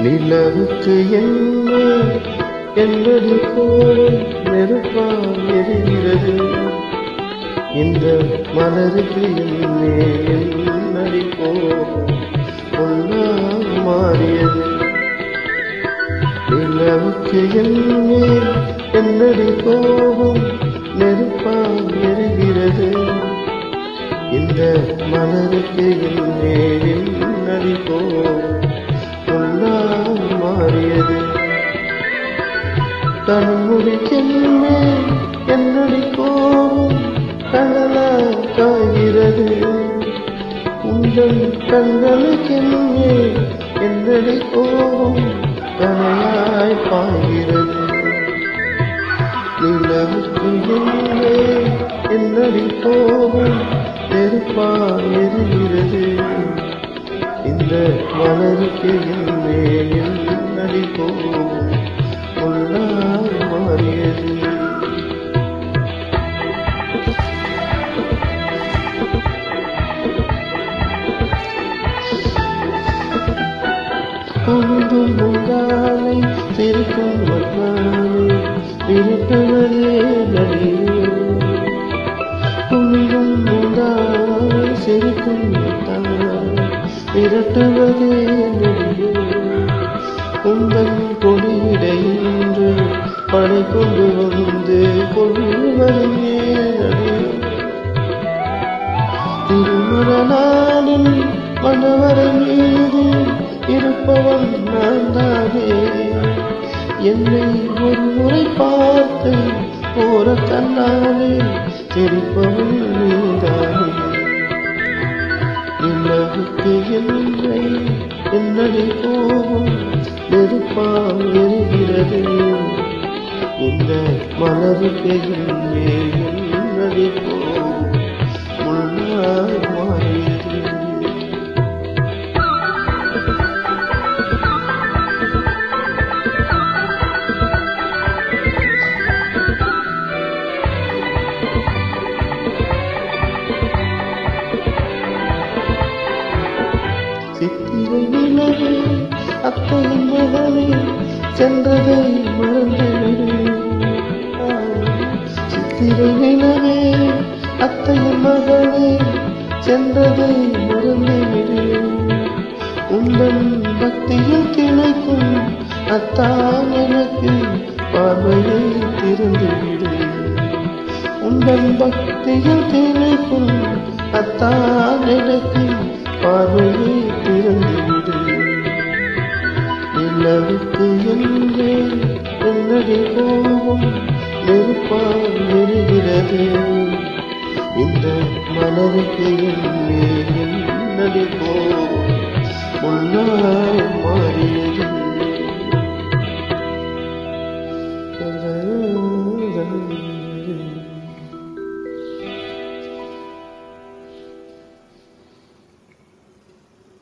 நிலவுக்கு என்னடி கோலம் நெருப்பால் எரிகிறது. இந்த மலருக்கு என்னடி கோலம் பொன்னால் மாறியது. நிலவுக்கு என்னடி கோபம் நெருப்பால் எரிகிறது. இந்த மலருக்கு என்னடி கோபம் பொன்னால் மாறியது. கண்முடிக்கென்மே என்னடி கோபம் கடலால் காய்கிறது. உங்கள் கண்களுக்கென்மே என்னடி கோபம் கனையாய் பாய்கிறது. நிலவுக்கு என்னடி கோபம் நெருப்பால் எரிகிறது. இந்த மலருக்கு என்னடி கோபம் பொன்னால் மாறியது. பொழுதும் உங்காலை சிரிக்கும் மக்காலை இருப்பதே நடிகை. பொழுதும் உங்காலை சிரிக்கும் மக்காலை விரட்டுவதே நடிகை. உங்கள் கொடியிடையின்று படை கொண்டு வந்து கொள்வதே நடிகை. திருமண நாளில் மணவரை மீது இருப்பவன் நான் தானே. என்னை ஒரு முறை பார்த்து போற கண்ணாலே சிரிப்பவன் நீதானே. நிலவுக்கு என்னடி கோபம் நெருப்பால் எரிகிறது. இந்த மலருக்கு என்னடி கோபம் முன்னால் மாறியது. சித்திரை நிலவே அத்தையின் மகளே சென்றதை மறந்துவிடு. சித்திரை நிலவே அத்தையின் மகளே சென்றதை மறந்துவிடு. உங்கள் பக்தியில் திளைக்கும் அத்தான் எனக்கு பார்வையை திறந்துவிடு. உங்கள் பக்தியில் திளைக்கும் அத்தான் எனக்கு பார்வையை திறந்துவிடு. நிலவுக்கு என்னடி கோபம் நெருப்பால் எரிகிறது. இந்த மலருக்கு என்னடி கோபம் பொன்னால் மாறியது.